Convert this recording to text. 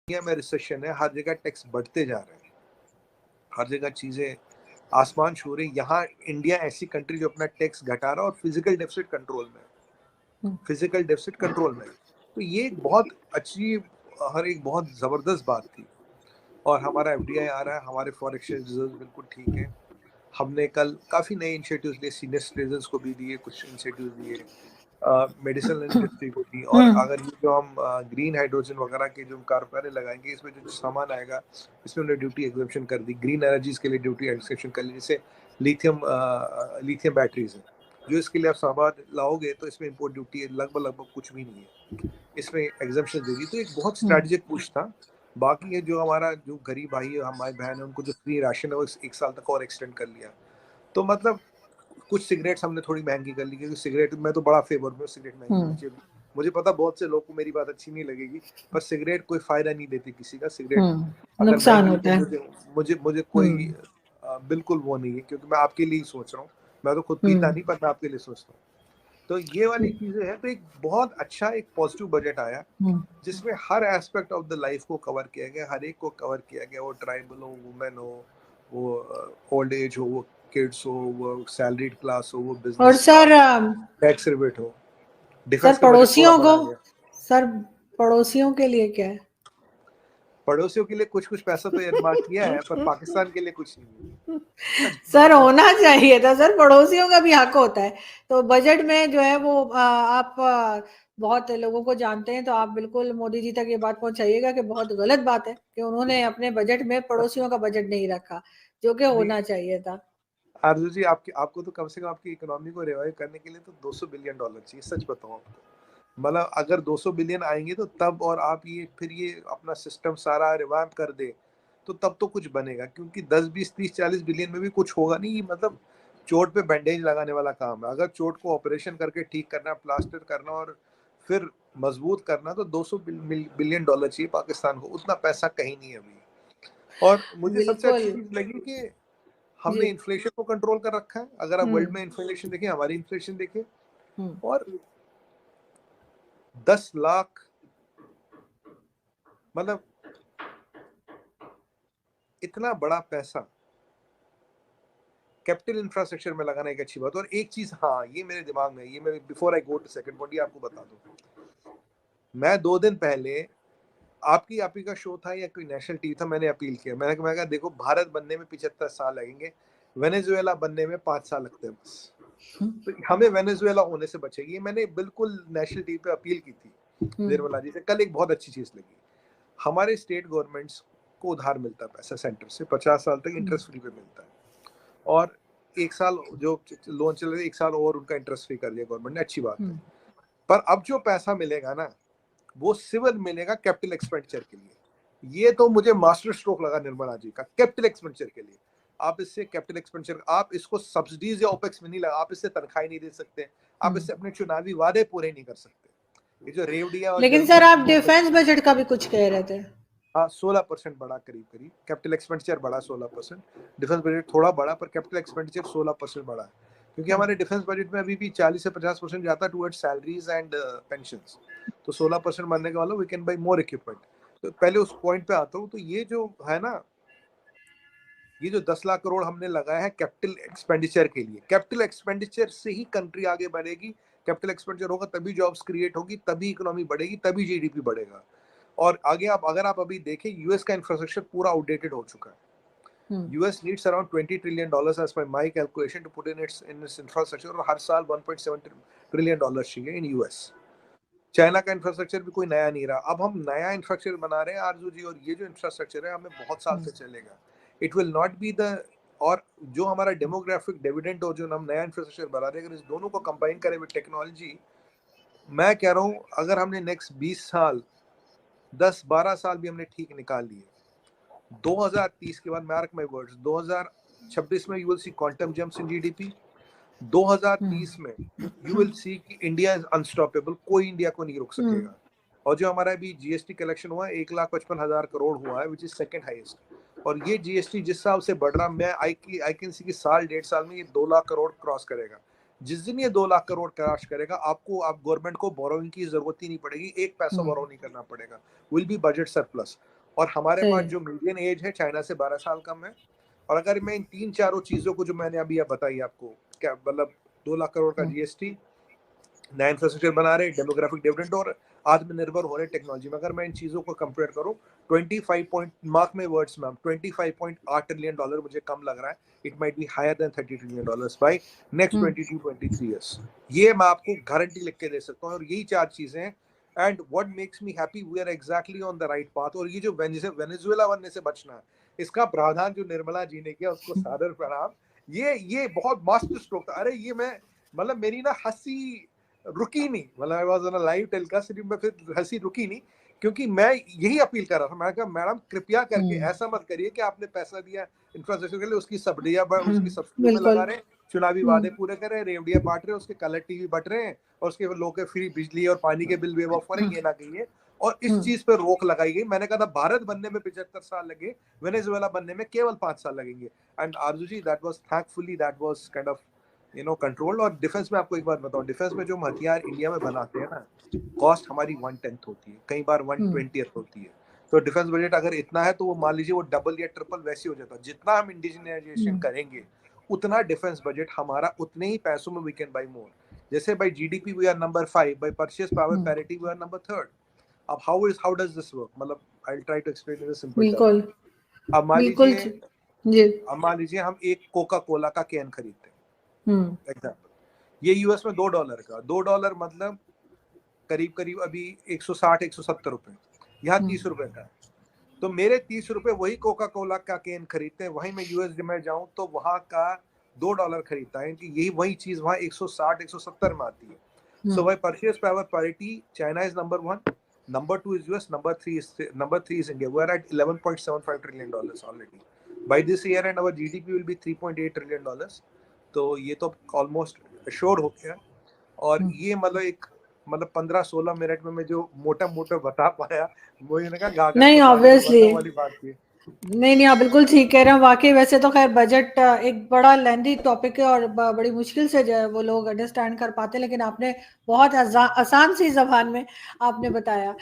दुनिया में रिसेशन है, हर जगह टैक्स बढ़ते जा रहे हैं, हर जगह चीजें आसमान छू रही। यहाँ इंडिया ऐसी कंट्री जो अपना टैक्स घटा रहा है और फिजिकल डेफिसिट कंट्रोल में, फिजिकल डेफिसिट कंट्रोल में। तो ये एक बहुत अच्छी, हर एक बहुत जबरदस्त बात थी। और हमारा एफडीआई आ रहा है, हमारे फॉरेन एक्सचेंज रिजर्व बिल्कुल ठीक है। हमने कल काफी नए इनिशिएटिव्स लिए, सीनियर सिटीजन्स को भी दिए, कुछ इनिशिएटिव्स दिए, मेडिसिनल इंडस्ट्री को दी। और अगर ये जो हम ग्रीन हाइड्रोजन वगैरह के जो कारखाने लगाएंगे, इसमें जो सामान आएगा इसमें उन्होंने ड्यूटी एग्जेम्पशन कर दी, ग्रीन एनर्जीज के लिए ड्यूटी एग्जेम्पशन कर ली। जैसे लिथियम बैटरीज है, जो इसके लिए आप सामान लाओगे तो इसमें इंपोर्ट ड्यूटी लगभग कुछ भी नहीं है, इसमें एग्जेम्पशन दे दी। तो एक बहुत स्ट्रेटेजिक पुश था। बाकी ये जो हमारा जो गरीब भाई है, हमारे बहन है, उनको जो फ्री राशन है वो 1 साल तक और एक्सटेंड कर लिया। तो मतलब कुछ सिगरेट्स हमने थोड़ी महंगी कर ली, क्योंकि सिगरेट मैं तो बड़ा फेवर में, सिगरेट महंगी होनी चाहिए। मुझे पता बहुत से लोग को मेरी बात अच्छी नहीं लगेगी, पर सिगरेट कोई फायदा नहीं देती किसी का। सिगरेट अगर नुकसान महंगी होता है। तो मुझे कोई बिल्कुल वो नहीं है, क्योंकि मैं आपके लिए ही सोच रहा हूँ। मैं तो खुद पीता नहीं, पर मैं आपके लिए सोचता हूँ। तो ये वाली चीजें हैं। तो एक बहुत अच्छा एक पॉजिटिव बजट आया, जिसमें हर एस्पेक्ट ऑफ द लाइफ को कवर किया गया, हर एक को कवर किया गया। वो ट्राइबल हो, वुमेन हो, वो ओल्ड एज हो, वो किड्स हो, वो सैलरीड क्लास हो, वो और बिजनेस सर टैक्स रिबेट हो, सर डिफेंस का बजट थोड़ा पड़ोसियों को, बढ़ाया गया। सर पड़ोसियों के लिए क्या है? पड़ोसियों के लिए कुछ पैसा तो एयरमार्क किया है, पर पाकिस्तान के लिए कुछ नहीं है। सर होना चाहिए था सर, पड़ोसियों का भी हक होता है। तो बजट में जो है वो आप बहुत लोगों को जानते हैं, तो आप बिल्कुल मोदी जी तक ये बात पहुंचाइएगा कि बहुत गलत बात है कि उन्होंने अपने बजट में पड़ोसियों का बजट नहीं रखा, जो कि होना चाहिए था। आरजू जी, आपको तो कम से कम आपकी इकोनॉमी को रिवाइव करने के लिए तो $200 बिलियन चाहिए। सच बताऊं आपको, मतलब अगर 200 बिलियन आएंगे तो तब, और आप ये फिर ये अपना सिस्टम सारा रिवाइव कर दे, तो तब तो कुछ बनेगा। क्योंकि 10, 20, 30, 40 बिलियन में भी कुछ होगा नहीं। मतलब चोट पे बैंडेज लगाने वाला काम है। अगर चोट को ऑपरेशन करके ठीक करना, प्लास्टर करना और फिर मजबूत करना, तो $200 बिलियन चाहिए पाकिस्तान को। उतना पैसा कहीं नहीं है अभी। और मुझे सबसे अच्छी चीज लगी कि हमने इन्फ्लेशन को कंट्रोल कर रखा है। अगर आप वर्ल्ड में इन्फ्लेशन देखें, हमारी इन्फ्लेशन देखें, और 10 लाख, मतलब इतना बड़ा पैसा कैपिटल इंफ्रास्ट्रक्चर में लगाना एक अच्छी बात। और एक चीज, हाँ, ये मेरे दिमाग में, ये मैं before I go to second point ये आपको बता दूं। मैं 2 दिन पहले आपकी का शो था या कोई नेशनल टीवी था, मैंने अपील किया। मैंने कहा देखो, भारत बनने में 75 साल लगेंगे, वेनेजुएला बनने में 5 साल लगते हैं बस। तो हमें वेनेजुएला होने से बचेगी। मैंने बिल्कुल नेशनल टीवी पे अपील की थी निर्मला जी से। कल एक बहुत अच्छी चीज लगी, हमारे स्टेट गवर्नमेंट्स को उधार मिलता है पैसा सेंटर से, 50 साल तक इंटरेस्ट फ्री पे मिलता है। और 1 साल जो लोन चल रहे, 1 साल और उनका इंटरेस्ट फ्री कर दिया गवर्नमेंट ने, अच्छी बात है। पर अब जो पैसा मिलेगा ना, वो सिविल मिलेगा कैपिटल एक्सपेंडिचर के लिए। ये तो मुझे मास्टर स्ट्रोक लगा निर्मला जी का, कैपिटल एक्सपेंडिचर के लिए। आप इससे कैपिटल एक्सपेंडिचर, आप इसको सब्सिडीज या ओपेक्स में नहीं लगा, आप इससे तनख्वाह नहीं दे सकते, आप इससे अपने चुनावी वादे पूरे नहीं कर सकते। ये जो रेवडिया और लेकिन सर आप डिफेंस बजट का भी कुछ कह रहे थे। हाँ, 16% बढ़ा, करीब कैपिटल एक्सपेंडिचर बढ़ा 16%। डिफेंस बजट थोड़ा बढ़ा, पर कैपिटल एक्सपेंडिचर 16% बढ़ा है। क्योंकि हमारे डिफेंस बजट में अभी भी 40 से 50% जाता है टुवर्ड्स सैलरीज एंड पेंशंस। तो 16% बढ़ने का मतलब we can buy more equipment. तो पहले उस पॉइंट पे आता हूँ। तो ये जो है ना, ये जो 10 लाख करोड़ हमने लगाया है कैपिटल एक्सपेंडिचर के लिए, कैपिटल एक्सपेंडिचर से ही कंट्री आगे बढ़ेगी। कैपिटल एक्सपेंडिचर होगा तभी जॉब्स क्रिएट होगी, तभी इकोनॉमी बढ़ेगी, तभी जीडीपी बढ़ेगा। और आगे अगर आप अभी देखें, यूएस का इंफ्रास्ट्रक्चर पूरा आउटडेटेड हो चुका है। US needs around $20 trillion as per my calculation to put in its infrastructure, और हर साल $1.7 ट्रिलियन चाहिए इन यूएस। चाइना का इंफ्रास्ट्रक्चर भी कोई नया नहीं रहा। अब हम नया इंफ्रास्ट्रक्चर बना रहे हैं आरजू जी, और ये जो इंफ्रास्ट्रक्चर है हमें बहुत साल से चलेगा। It will not be the, और जो हमारा डेमोग्राफिक डिविडेंड हो, जो हम नया इंफ्रास्ट्रक्चर बना रहे हैं, अगर इस दोनों को कंबाइन करें विद टेक्नोलॉजी, मैं कह रहा हूँ अगर हमने नेक्स्ट 20 साल, 10-12 साल भी हमने ठीक निकाल लिए, 2030 के बाद, मार्क माय वर्ड्स, 2026 में you will see quantum jumps in GDP. 2030 में यू विल सी कि इंडिया इज अनस्टॉपेबल, कोई इंडिया को नहीं रोक सकेगा। और जो हमारा अभी जीएसटी कलेक्शन हुआ है 1,55,000 करोड़ हुआ है, विच इज सेकंड हाईएस्ट। और ये जीएसटी जिस हिसाब से बढ़ रहा, मैं आई कैन सी कि साल 1.5 साल में ये 2 लाख करोड़ क्रॉस करेगा। जिस दिन ये 2 लाख करोड़ क्रॉस करेगा, आप गवर्नमेंट को बोरोइंग की जरूरत ही नहीं पड़ेगी, एक पैसा बोरो नहीं करना पड़ेगा, विल बी बजट सरप्लस। और हमारे सही पास है। जो मीडियन एज है चाइना से 12 साल कम है। और अगर मैं इन 3-4 चीजों को जो मैंने अभी बताई आपको, क्या मतलब 2 लाख करोड़ का जीएसटी, नया इंफ्रास्ट्रक्चर बना रहे, डेमोग्राफिक डिविडेंड और आत्मनिर्भर हो रहे टेक्नोलॉजी में, अगर मैं इन चीजों को कंपेयर करूं, 25 पॉइंट, मार्क में वर्ड्स मैम, 25.8 ट्रिलियन डॉलर मुझे कम लग रहा है। It might be higher than 30 trillion dollars by next 22-23 years. ये मैं आपको गारंटी लिख के दे सकता हूँ। और यही 4 चीजें हैं। And what makes me happy, we are exactly on the right path. और ये जो वेनेजुएला बनने से बचना है, इसका प्रावधान जो निर्मला जी ने किया, उसको सादर प्रणाम। ये बहुत मास्टर स्ट्रोक था। अरे ये मैं मतलब मेरी ना हंसी रुकी नहीं, मतलब I was on a live telecast, में फिर हंसी रुकी नहीं, क्योंकि मैं यही अपील कर रहा था। मैंने कहा मैडम कृपया करके ऐसा मत करिए कि आपने पैसा दिया इंफ्रास्ट्रक्चर के लिए, उसकी उसकी सब्सिडी में लगा बिल्कुल। रहे, चुनावी वादे पूरे कर रहे हैं, रेवड़िया बांट रहे हैं, उसके कलर टीवी बट रहे हैं, और उसके लोगों के फ्री बिजली और पानी के बिल वेव ऑफ करें, ये ना कहिए। और इस चीज पे रोक लगाई गई। मैंने कहा था भारत बनने में 75 साल लगे, वेनेजुएला बनने में केवल 5 साल लगेंगे। And Aarzoo ji, that was thankfully that was kind of controlled. और डिफेंस में आपको एक बात बताऊं, डिफेंस में जो हम हथियार इंडिया में बनाते हैं ना, कॉस्ट हमारी 1/10 होती है, कई बार 1/20 होती है। तो डिफेंस बजट अगर इतना है तो वो मान लीजिए वो डबल या ट्रिपल वैसे हो जाता है। जितना हम इंडिजिनाइजेशन करेंगे उतना डिफेंस बजट हमारा, उतने ही पैसों में वी कैन बाय मोर। जैसे by GDP we are number 5, by purchase power parity we are number 3। अब हाउ डज दिस वर्क, मतलब I will try to explain in a simple term. बिल्कुल अब मान बिल्कुल लीजिए जी। हम एक कोका कोला का कैन खरीदते हैं, हम्म एग्जाम्पल। ये यूएस में $2 का, $2 मतलब करीब करीब अभी 160-170 रुपए, यहाँ 30 रुपए का है। तो मेरे 30 रुपए वही कोका कोला का कैन खरीदते हैं, वहीं मैं यूएस में जाऊं तो वहां का $2 खरीदता है, यही वही चीज वहां 160-170 में आती है। So by purchase power parity China is number 1, number 2 is US, number 3 is India. We are at $11.75 trillion already. By this year end our GDP will be $3.8 trillion. तो ये तो ऑलमोस्ट अश्योर्ड हो गया। और ये मतलब 15-16 मिनट में मैं जो मोटा मोटा बता पाया, वो ये कहा गागर नहीं को ताली ऑब्वियसली बजाने वाली बात थी। नहीं आप बिल्कुल ठीक कह रहे हैं। वाकई वैसे तो खैर बजट एक बड़ा लेंदी टॉपिक है और बड़ी मुश्किल से जो है वो लोग अंडरस्टैंड कर पाते हैं, लेकिन आपने बहुत आसान सी जबान में आपने बताया।